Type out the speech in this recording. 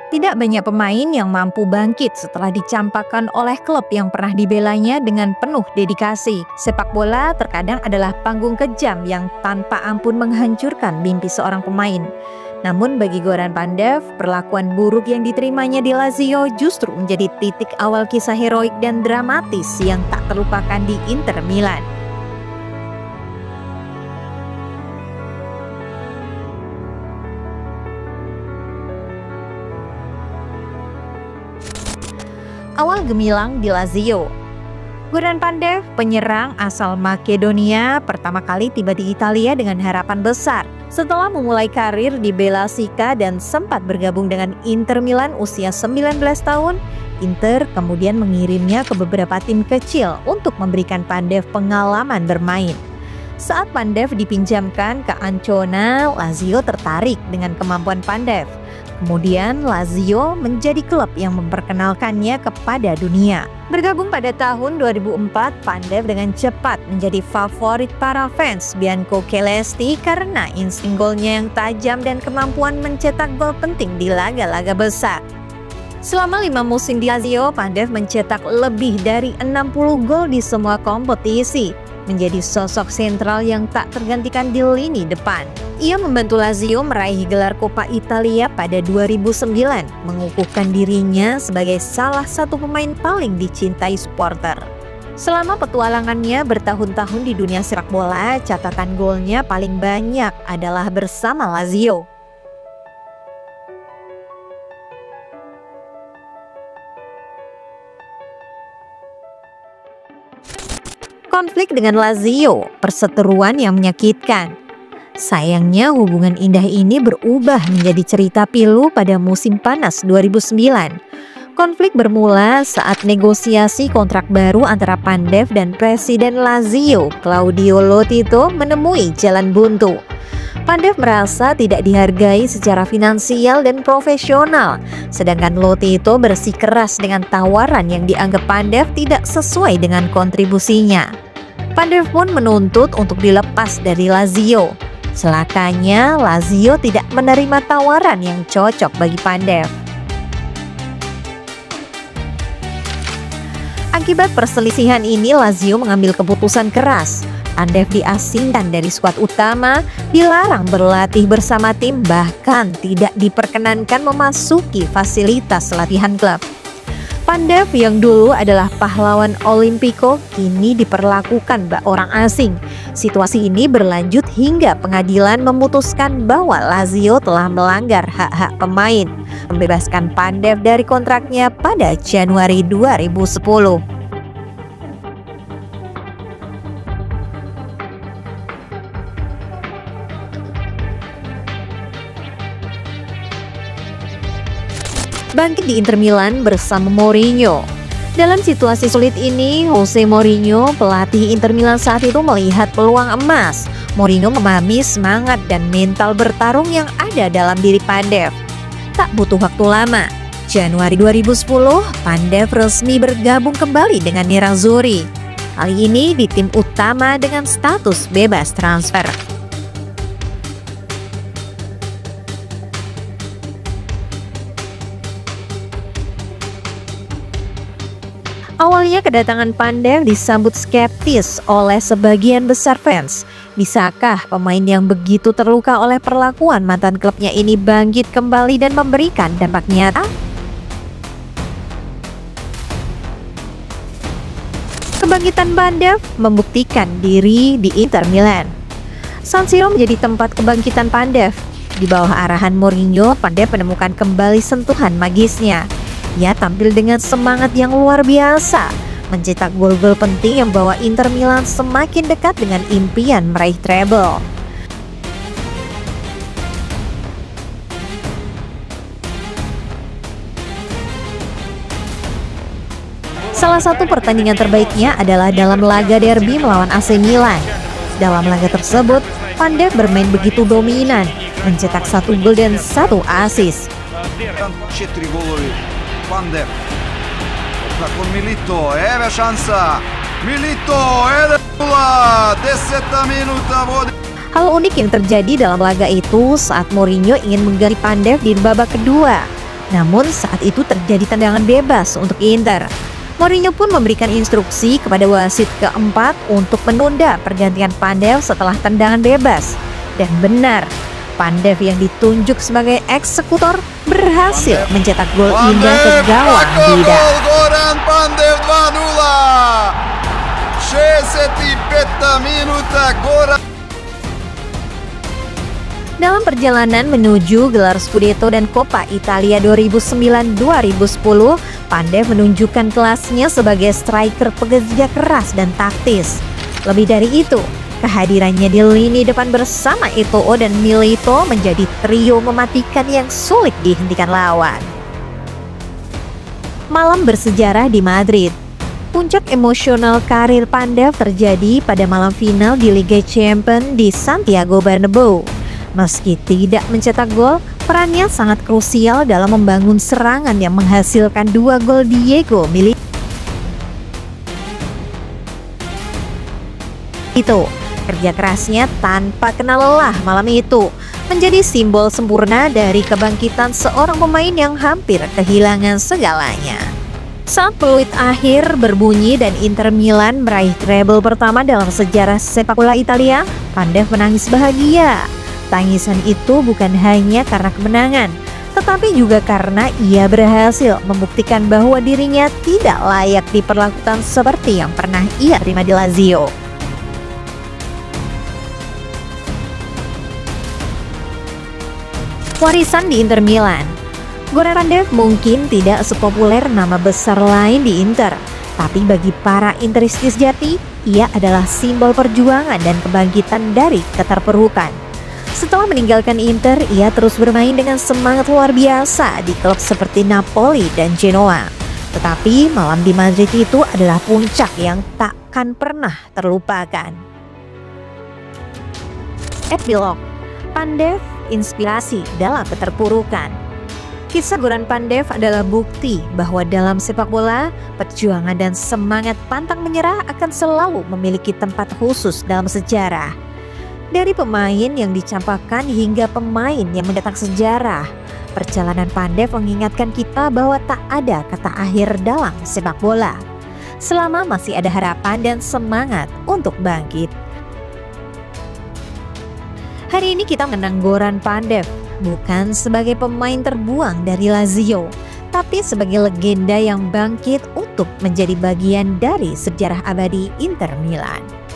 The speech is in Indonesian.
Tidak banyak pemain yang mampu bangkit setelah dicampakkan oleh klub yang pernah dibelanya dengan penuh dedikasi. Sepak bola terkadang adalah panggung kejam yang tanpa ampun menghancurkan mimpi seorang pemain. Namun bagi Goran Pandev, perlakuan buruk yang diterimanya di Lazio justru menjadi titik awal kisah heroik dan dramatis yang tak terlupakan di Inter Milan. Awal gemilang di Lazio. Goran Pandev, penyerang asal Makedonia, pertama kali tiba di Italia dengan harapan besar. Setelah memulai karir di Bella Sica dan sempat bergabung dengan Inter Milan usia 19 tahun, Inter kemudian mengirimnya ke beberapa tim kecil untuk memberikan Pandev pengalaman bermain. Saat Pandev dipinjamkan ke Ancona, Lazio tertarik dengan kemampuan Pandev. Kemudian Lazio menjadi klub yang memperkenalkannya kepada dunia. Bergabung pada tahun 2004, Pandev dengan cepat menjadi favorit para fans Bianco Celesti karena insting golnya yang tajam dan kemampuan mencetak gol penting di laga-laga besar. Selama 5 musim di Lazio, Pandev mencetak lebih dari 60 gol di semua kompetisi, menjadi sosok sentral yang tak tergantikan di lini depan. Ia membantu Lazio meraih gelar Coppa Italia pada 2009, mengukuhkan dirinya sebagai salah satu pemain paling dicintai supporter. Selama petualangannya bertahun-tahun di dunia sepak bola, catatan golnya paling banyak adalah bersama Lazio. Konflik dengan Lazio, perseteruan yang menyakitkan. Sayangnya hubungan indah ini berubah menjadi cerita pilu pada musim panas 2009. Konflik bermula saat negosiasi kontrak baru antara Pandev dan Presiden Lazio, Claudio Lotito, menemui jalan buntu. Pandev merasa tidak dihargai secara finansial dan profesional, sedangkan Lotito bersikeras dengan tawaran yang dianggap Pandev tidak sesuai dengan kontribusinya. Pandev pun menuntut untuk dilepas dari Lazio. Celakanya, Lazio tidak menerima tawaran yang cocok bagi Pandev. Akibat perselisihan ini, Lazio mengambil keputusan keras. Pandev diasingkan dari skuad utama, dilarang berlatih bersama tim, bahkan tidak diperkenankan memasuki fasilitas latihan klub. Pandev yang dulu adalah pahlawan Olimpico kini diperlakukan bak orang asing. Situasi ini berlanjut hingga pengadilan memutuskan bahwa Lazio telah melanggar hak-hak pemain, membebaskan Pandev dari kontraknya pada Januari 2010. Bangkit di Inter Milan bersama Mourinho. Dalam situasi sulit ini, Jose Mourinho, pelatih Inter Milan saat itu, melihat peluang emas. Mourinho memahami semangat dan mental bertarung yang ada dalam diri Pandev. Tak butuh waktu lama, Januari 2010, Pandev resmi bergabung kembali dengan Nerazzurri. Kali ini di tim utama dengan status bebas transfer. Awalnya kedatangan Pandev disambut skeptis oleh sebagian besar fans. Bisakah pemain yang begitu terluka oleh perlakuan mantan klubnya ini bangkit kembali dan memberikan dampak nyata? Kebangkitan Pandev membuktikan diri di Inter Milan. San Siro menjadi tempat kebangkitan Pandev. Di bawah arahan Mourinho, Pandev menemukan kembali sentuhan magisnya. Ia tampil dengan semangat yang luar biasa, mencetak gol-gol penting yang membawa Inter Milan semakin dekat dengan impian meraih treble. Salah satu pertandingan terbaiknya adalah dalam laga derby melawan AC Milan. Dalam laga tersebut, Pandev bermain begitu dominan, mencetak 1 gol dan 1 assist. Pandev con Milito, aveva chance Milito, Hal unik yang terjadi dalam laga itu saat Mourinho ingin mengganti Pandev di babak kedua. Namun saat itu terjadi tendangan bebas untuk Inter. Mourinho pun memberikan instruksi kepada wasit keempat untuk menunda pergantian Pandev setelah tendangan bebas. Dan benar, Pandev yang ditunjuk sebagai eksekutor berhasil mencetak gol indah ke gawang Dida. Goran Pandev 2-0. 65 minuta Goran. Dalam perjalanan menuju gelar Scudetto dan Coppa Italia 2009-2010, Pandev menunjukkan kelasnya sebagai striker pekerja keras dan taktis. Lebih dari itu, kehadirannya di lini depan bersama Eto'o dan Milito menjadi trio mematikan yang sulit dihentikan lawan. Malam bersejarah di Madrid. Puncak emosional karir Pandev terjadi pada malam final di Liga Champions di Santiago Bernabeu. Meski tidak mencetak gol, perannya sangat krusial dalam membangun serangan yang menghasilkan 2 gol Diego Milito. Kerja kerasnya tanpa kenal lelah malam itu menjadi simbol sempurna dari kebangkitan seorang pemain yang hampir kehilangan segalanya. Saat peluit akhir berbunyi dan Inter Milan meraih treble pertama dalam sejarah sepak bola Italia, Pandev menangis bahagia. Tangisan itu bukan hanya karena kemenangan, tetapi juga karena ia berhasil membuktikan bahwa dirinya tidak layak diperlakukan seperti yang pernah ia terima di Lazio. Warisan di Inter Milan. Goran Pandev mungkin tidak sepopuler nama besar lain di Inter, tapi bagi para Interisti sejati, ia adalah simbol perjuangan dan kebangkitan dari keterpurukan. Setelah meninggalkan Inter, ia terus bermain dengan semangat luar biasa di klub seperti Napoli dan Genoa. Tetapi malam di Madrid itu adalah puncak yang takkan pernah terlupakan. Epilog. Pandev, inspirasi dalam keterpurukan. Kisah Goran Pandev adalah bukti bahwa dalam sepak bola, perjuangan dan semangat pantang menyerah akan selalu memiliki tempat khusus dalam sejarah. Dari pemain yang dicampakkan hingga pemain yang mencetak sejarah, perjalanan Pandev mengingatkan kita bahwa tak ada kata akhir dalam sepak bola. Selama masih ada harapan dan semangat untuk bangkit. Hari ini kita mengenang Goran Pandev bukan sebagai pemain terbuang dari Lazio, tapi sebagai legenda yang bangkit untuk menjadi bagian dari sejarah abadi Inter Milan.